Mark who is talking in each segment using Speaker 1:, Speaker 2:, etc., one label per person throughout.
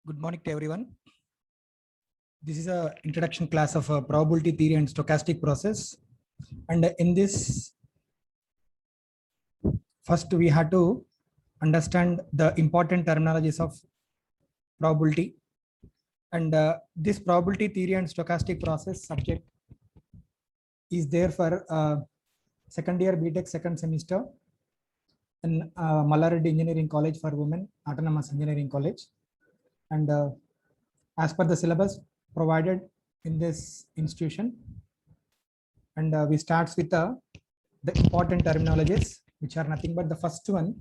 Speaker 1: Good morning to everyone. This is a introduction class of probability theory and stochastic process. And in this, first we had to understand the important terminologies of probability. And this probability theory and stochastic process subject is there for second year BTech second semester in Mallareddy Engineering College for Women, Autonomous Engineering College. And as per the syllabus provided in this institution, and we starts with the important terminologies, which are nothing but the first one,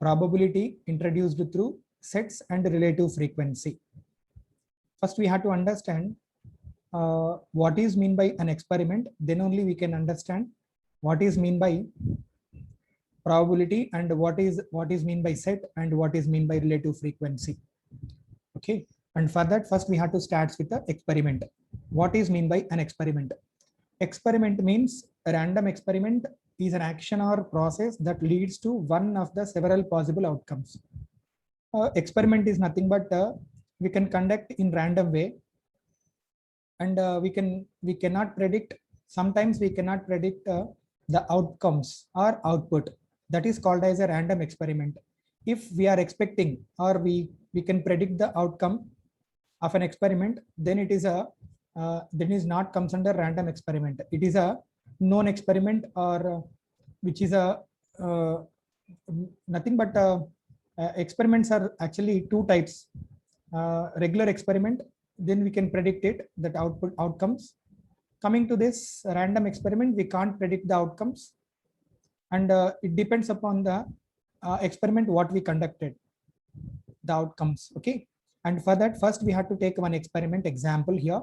Speaker 1: probability introduced through sets and relative frequency. First we have to understand what is mean by an experiment, then only we can understand what is mean by probability and what is mean by set and what is mean by relative frequency. Okay, and for that first we have to start with the experiment. What is mean by an experiment? Experiment means a random experiment is an action or process that leads to one of the several possible outcomes. Experiment is nothing but we can conduct in random way, and we cannot predict. Sometimes we cannot predict the outcomes or output. That is called as a random experiment. If we are expecting or we can predict the outcome of an experiment, then it is a then is not comes under random experiment. It is a known experiment, or which is a nothing but experiments are actually two types. Regular experiment, then we can predict it, that outcomes. Coming to this random experiment, we can't predict the outcomes, and it depends upon the experiment what we conducted, the outcomes. Okay, and for that first we have to take one experiment example here.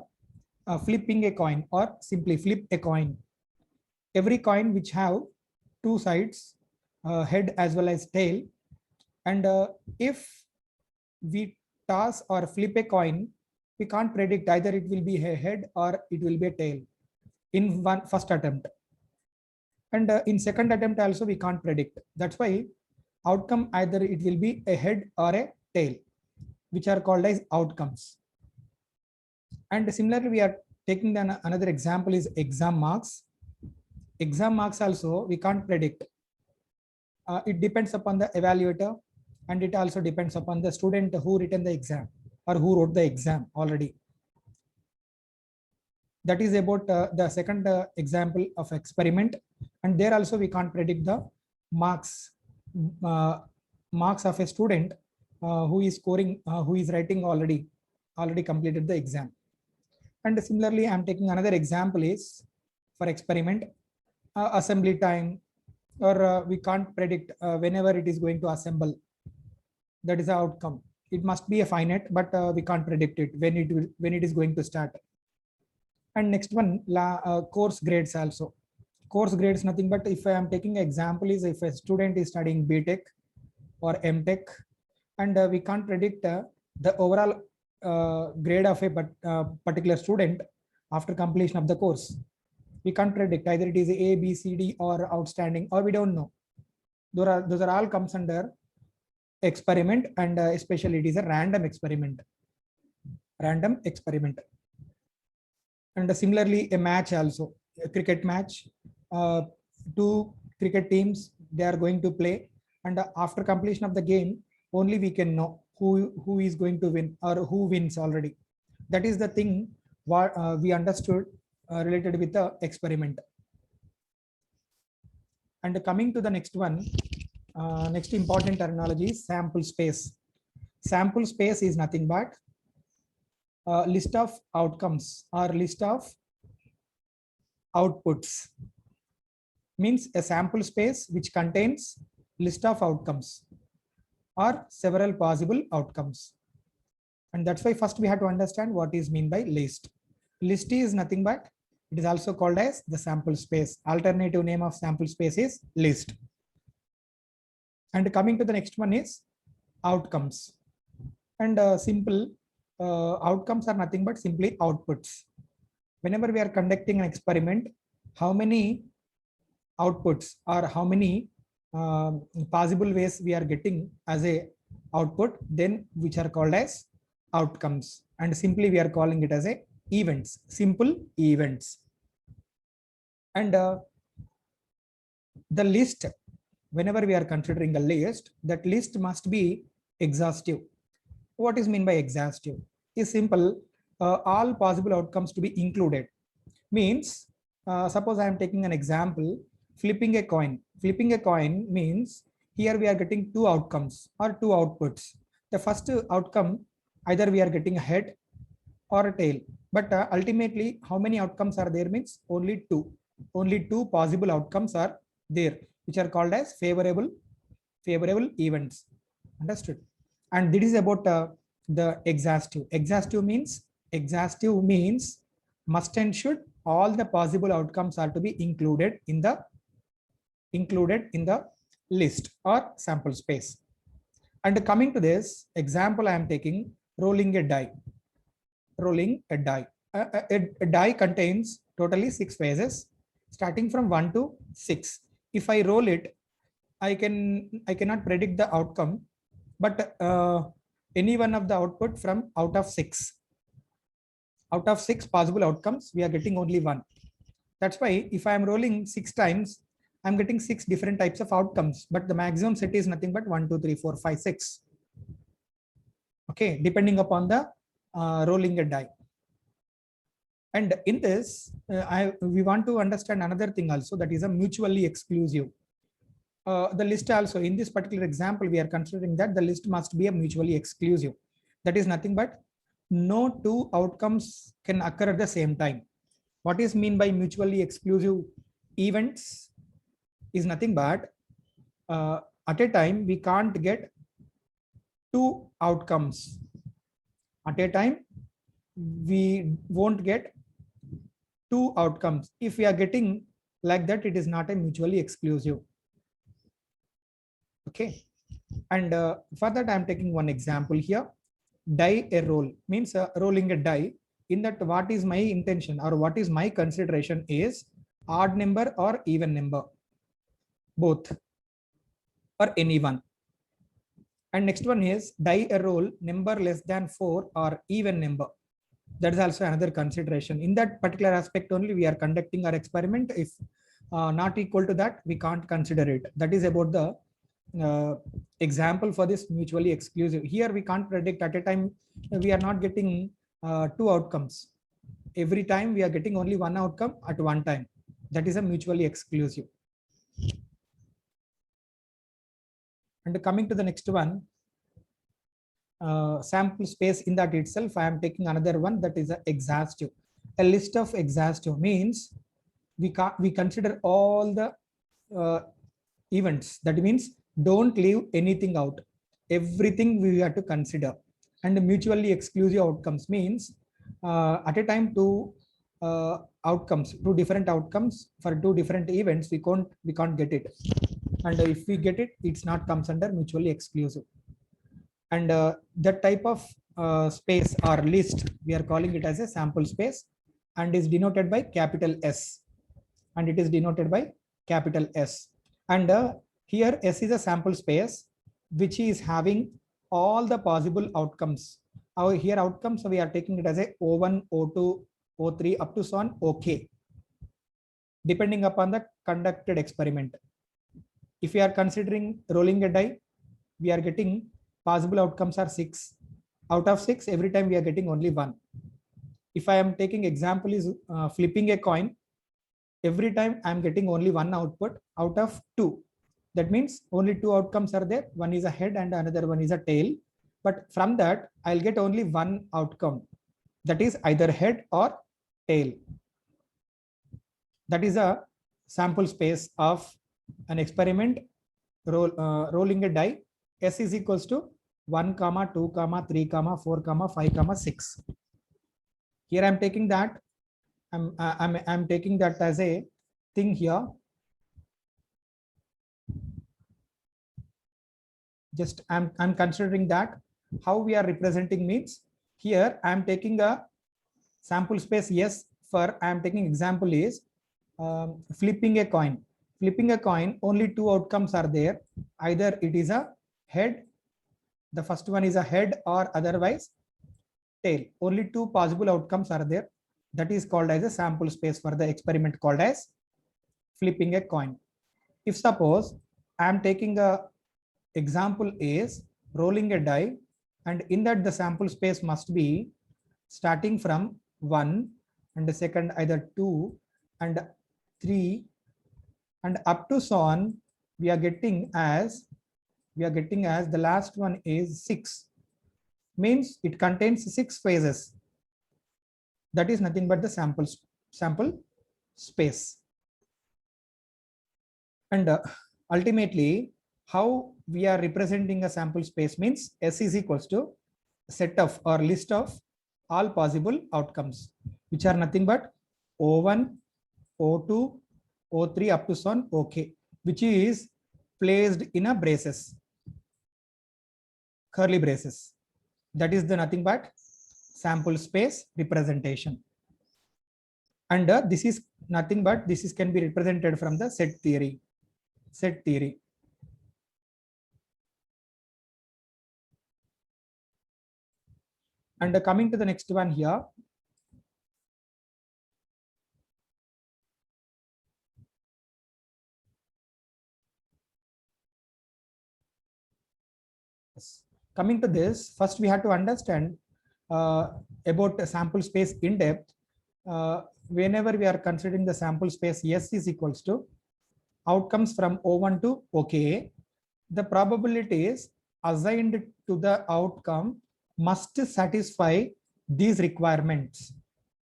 Speaker 1: Flipping a coin, or simply flip a coin. Every coin which have two sides, head as well as tail, and if we toss or flip a coin, we can't predict either it will be a head or it will be a tail in one first attempt, and in second attempt also we can't predict. That's why outcome either it will be a head or a tail, which are called as outcomes. And similarly, we are taking another example is exam marks. Exam marks also we can't predict. It depends upon the evaluator, and it also depends upon the student who written the exam or who wrote the exam already. That is about the second example of experiment, and there also we can't predict the marks of a student who is scoring, who is writing already completed the exam. And similarly, I'm taking another example is for experiment, assembly time, or we can't predict whenever it is going to assemble. That is the outcome. It must be a finite, but we can't predict it when it is going to start. And next one, course grades also. Course grades nothing but, if I am taking an example, is if a student is studying BTech or MTech, and we can't predict the overall grade of a particular student after completion of the course. We can't predict either it is A, B, C, D, or outstanding, or we don't know. Those are all comes under experiment, and especially it is a random experiment. Random experiment. And similarly, a match also, a cricket match. Two cricket teams, they are going to play, and after completion of the game, only we can know who is going to win or who wins already. That is the thing what we understood related with the experiment. And coming to the next one, next important terminology is sample space. Sample space is nothing but a list of outcomes or list of outputs. Means a sample space which contains list of outcomes or several possible outcomes. And that's why first we have to understand what is mean by list. List is nothing but, it is also called as the sample space. Alternative name of sample space is list. And coming to the next one is outcomes. And simple outcomes are nothing but simply outputs. Whenever we are conducting an experiment, how many outputs or how many possible ways we are getting as a output, then which are called as outcomes, and simply we are calling it as a events, simple events. And the list, whenever we are considering a list, that list must be exhaustive. What is mean by exhaustive? Is simple, all possible outcomes to be included. Means, suppose I am taking an example, flipping a coin. Flipping a coin means here we are getting two outcomes or two outputs. The first outcome, either we are getting a head or a tail, but ultimately how many outcomes are there means only two. Only two possible outcomes are there, which are called as favorable events. Understood? And this is about the exhaustive. Exhaustive means must and should all the possible outcomes are to be included in the list or sample space. And coming to this example, I am taking rolling a die. Rolling a die. A die contains totally 6 phases, starting from 1 to 6. If I roll it, I cannot predict the outcome, but any one of the output from out of 6 possible outcomes, we are getting only one. That's why if I am rolling 6 times, I'm getting 6 different types of outcomes, but the maximum set is nothing but 1, 2, 3, 4, 5, 6. Okay, depending upon the rolling a die. And in this, we want to understand another thing also, that is a mutually exclusive. The list also, in this particular example, we are considering that the list must be a mutually exclusive. That is nothing but no two outcomes can occur at the same time. What is mean by mutually exclusive events is nothing but at a time we can't get two outcomes. At a time we won't get two outcomes. If we are getting like that, it is not a mutually exclusive. Okay, and for that I am taking one example here. Die a roll means rolling a die. In that, what is my intention or what is my consideration is odd number or even number, both or any one. And next one is die a roll number less than 4 or even number. That is also another consideration. In that particular aspect only we are conducting our experiment. If not equal to that, we can't consider it. That is about the example for this mutually exclusive. Here we can't predict at a time. We are not getting two outcomes. Every time we are getting only one outcome at one time. That is a mutually exclusive. And coming to the next one, sample space. In that itself, I am taking another one, that is a exhaustive. A list of exhaustive means we consider all the events. That means don't leave anything out. Everything we have to consider. And mutually exclusive outcomes means at a time two outcomes, two different outcomes for two different events. We can't get it. And if we get it, it's not comes under mutually exclusive. And that type of space or list, we are calling it as a sample space, and is denoted by capital S. And it is denoted by capital S. And here S is a sample space which is having all the possible outcomes. Here outcomes, we are taking it as a O1, O2, O3 up to so on, OK, depending upon the conducted experiment. If we are considering rolling a die, we are getting possible outcomes are 6. Out of 6, every time we are getting only one. If I am taking example is flipping a coin, every time I am getting only one output out of 2. That means only 2 outcomes are there. One is a head and another one is a tail. But from that, I'll get only one outcome. That is either head or tail. That is a sample space of an experiment rolling a die. S is equals to 1, 2, 3, 4, 5, 6. Here I'm taking that. I'm taking that as a thing here. Just I'm considering that how we are representing means here I'm taking a sample space. Yes, for I'm taking example is flipping a coin. Flipping a coin, only 2 outcomes are there. Either it is a head, the first one is a head, or otherwise tail. Only two possible outcomes are there. That is called as a sample space for the experiment called as flipping a coin. If suppose I am taking a example is rolling a die, and in that the sample space must be starting from 1 and the second either 2 and 3 and up to so on, we are getting as the last one is 6, means it contains 6 phases. That is nothing but the sample space. And ultimately, how we are representing a sample space means S is equals to set of or list of all possible outcomes, which are nothing but O1, O2, O3 up to so on, OK, which is placed in a braces, curly braces. That is the nothing but sample space representation. And this is nothing but this is can be represented from the set theory. And coming to the next one here. Coming to this, first we have to understand about the sample space in depth. Whenever we are considering the sample space, S is equals to outcomes from O1 to OK. The probabilities assigned to the outcome must satisfy these requirements.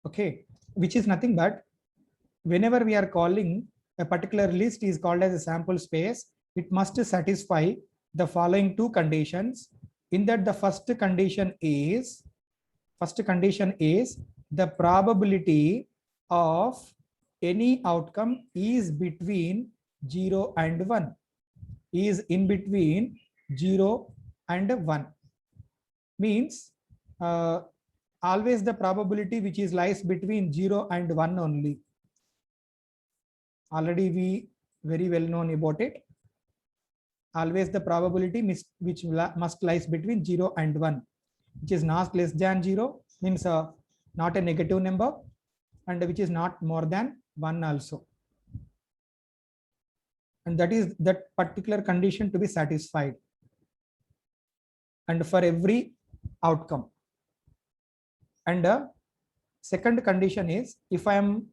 Speaker 1: Okay, which is nothing but whenever we are calling a particular list is called as a sample space, it must satisfy the following two conditions. In that the first condition is the probability of any outcome is between 0 and 1, is in between 0 and 1, means always the probability which is lies between 0 and 1 only. Already we very well known about it. Always the probability which must lies between 0 and 1, which is not less than 0, means not a negative number, and which is not more than 1 also. And that is that particular condition to be satisfied. And for every outcome. And second condition is if I am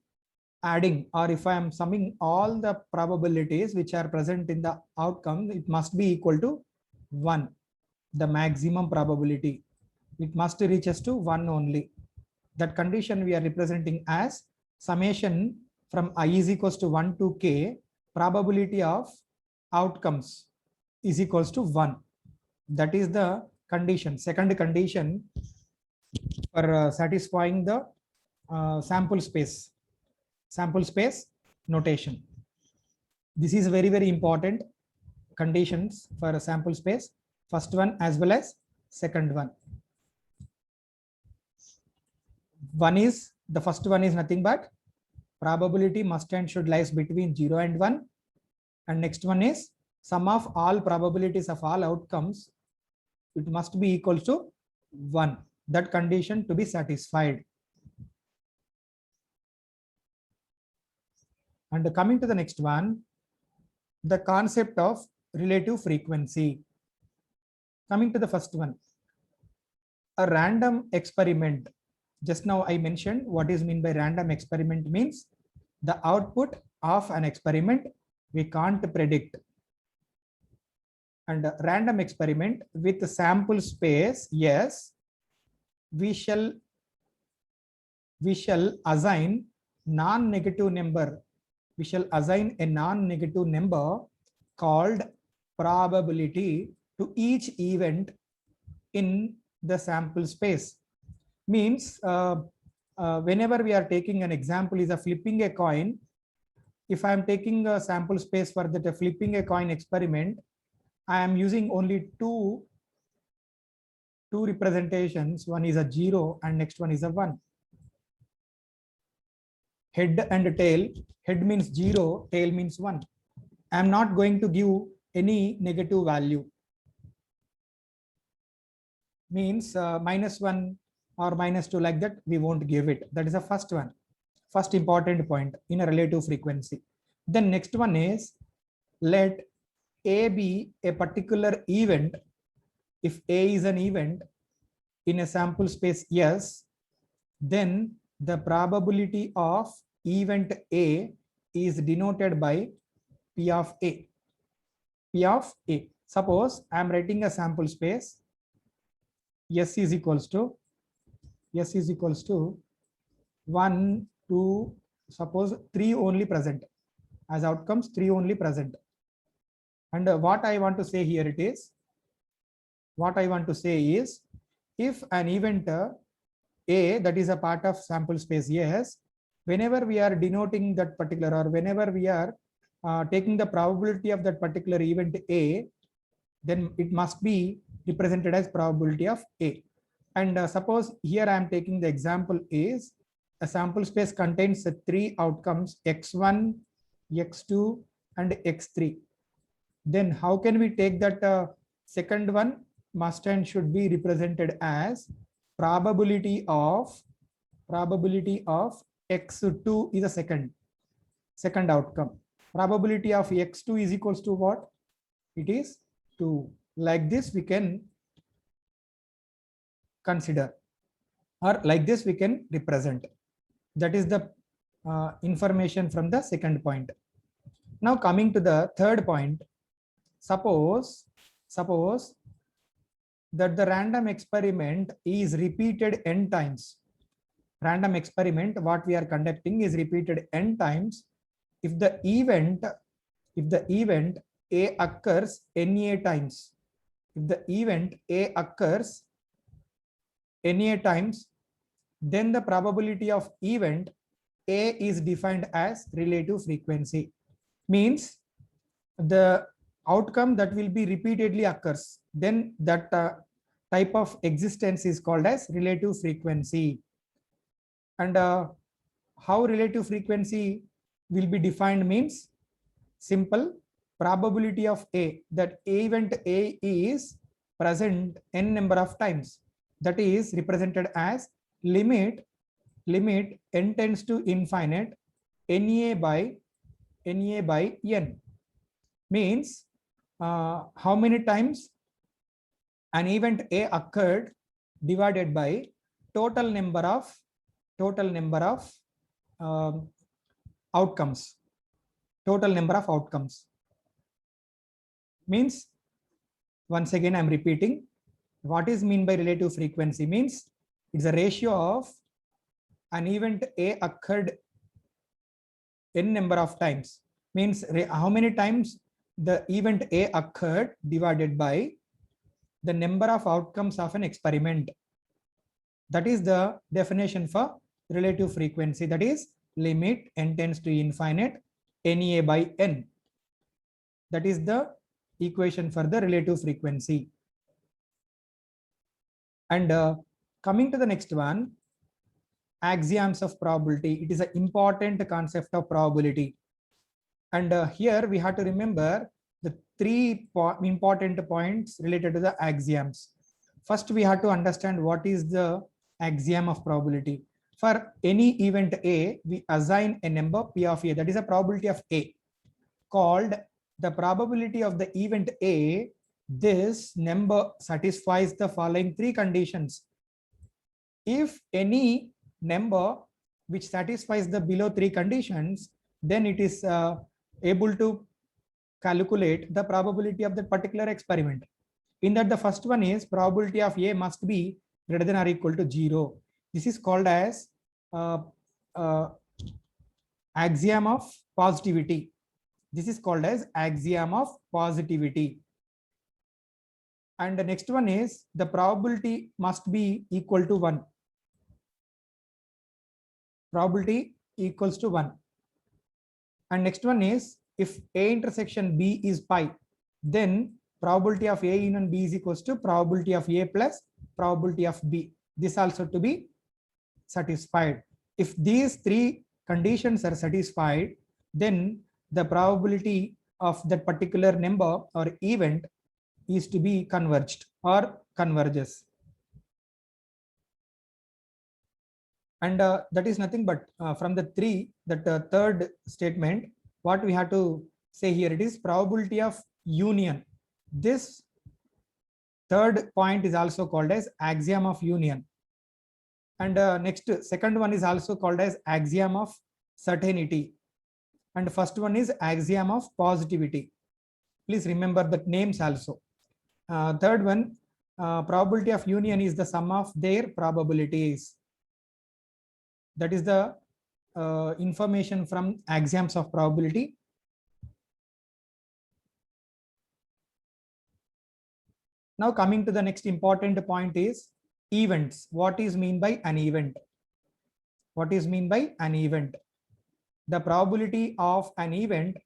Speaker 1: adding or if I am summing all the probabilities which are present in the outcome, it must be equal to 1, the maximum probability. It must reach us to 1 only. That condition we are representing as summation from I is equals to 1 to k, probability of outcomes is equals to 1. That is the condition, second condition for satisfying the sample space notation. This is very, very important conditions for a sample space, first one as well as second one. The first one is nothing but probability must and should lies between 0 and 1. And next one is sum of all probabilities of all outcomes, it must be equal to 1. That condition to be satisfied. And coming to the next one, the concept of relative frequency. Coming to the first one, a random experiment. Just now I mentioned what is meant by random experiment means the output of an experiment we can't predict. And a random experiment with sample space, yes, we shall assign non-negative number. We shall assign a non-negative number called probability to each event in the sample space. Means whenever we are taking an example is a flipping a coin. If I am taking a sample space for that flipping a coin experiment, I am using only two representations. One is a 0 and next one is a 1. Head and tail. Head means 0, tail means 1. I am not going to give any negative value. Means -1 or -2 like that, we won't give it. That is the first one, first important point in a relative frequency. Then next one is, let A be a particular event. If A is an event in a sample space S, then the probability of event A is denoted by P of A. P of A. Suppose I am writing a sample space. S is equals to 1, 2, suppose 3 only present. As outcomes, 3 only present. And what I want to say here it is, if an event A, that is a part of sample space yes, whenever we are denoting that particular, or whenever we are taking the probability of that particular event A, then it must be represented as probability of A. And suppose here I am taking the example is a sample space contains 3 outcomes x1, x2 and x3. Then how can we take that second one? Must and should be represented as probability of x2 is a second outcome. Probability of x2 is equals to what? It is 2. Like this we can consider, or like this we can represent. That is the information from the second point. Now coming to the third point, suppose that the random experiment is repeated n times. Random experiment what we are conducting is repeated n times. If the event A occurs NA times, if the event A occurs NA times, then the probability of event A is defined as relative frequency. Means the outcome that will be repeatedly occurs, then that type of existence is called as relative frequency. And how relative frequency will be defined means simple, probability of A, that event A is present n number of times, that is represented as limit n tends to infinite NA by n. Means how many times an event A occurred divided by total number of outcomes. Total number of outcomes. Means, once again I'm repeating, what is mean by relative frequency means it's a ratio of an event A occurred n number of times. Means how many times the event A occurred divided by the number of outcomes of an experiment. That is the definition for relative frequency, that is limit n tends to infinite NA by n. That is the equation for the relative frequency. And coming to the next one, axioms of probability. It is an important concept of probability. And here we have to remember the 3 important points related to the axioms. First, we have to understand what is the axiom of probability. For any event A, we assign a number P of A, that is a probability of A, called the probability of the event A. This number satisfies the following 3 conditions. If any number which satisfies the below 3 conditions, then it is able to calculate the probability of that particular experiment. In that, the first one is probability of A must be greater than or equal to 0. This is called as axiom of positivity. This is called as axiom of positivity. And the next one is the probability must be equal to 1. Probability equals to 1. And next one is, if A intersection B is pi, then probability of A union B is equals to probability of A plus probability of B. This also to be satisfied. If these 3 conditions are satisfied, then the probability of that particular number or event is to be converged or converges. And that is nothing but from the three, that third statement, what we have to say here, it is probability of union. This third point is also called as axiom of union. And next, second one is also called as axiom of certainty. And first one is axiom of positivity. Please remember the names also. Third one, probability of union is the sum of their probabilities. That is the information from axioms of probability. Now coming to the next important point is events. What is mean by an event? What is mean by an event? The probability of an event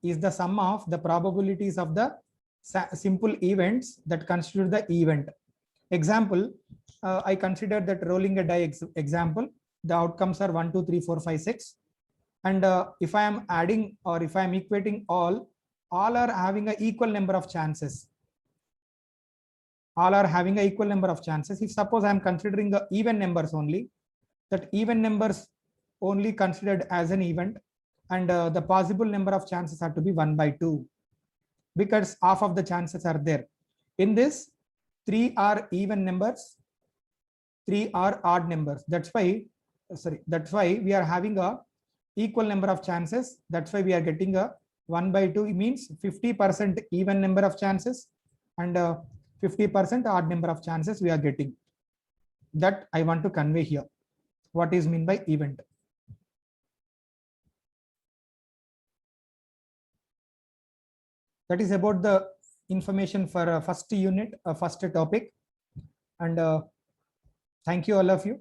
Speaker 1: is the sum of the probabilities of the simple events that constitute the event. Example, I consider that rolling a die example. The outcomes are 1, 2, 3, 4, 5, 6. And if I am adding or if I am equating all are having an equal number of chances. All are having an equal number of chances. If suppose I am considering the even numbers only, that even numbers only considered as an event, and the possible number of chances have to be 1 by 2, because half of the chances are there. In this, 3 are even numbers, 3 are odd numbers. That's why we are having a equal number of chances. That's why we are getting a 1 by 2 means 50% even number of chances and 50% odd number of chances we are getting. That I want to convey here. What is mean by event? That is about the information for first unit, first topic. And thank you all of you.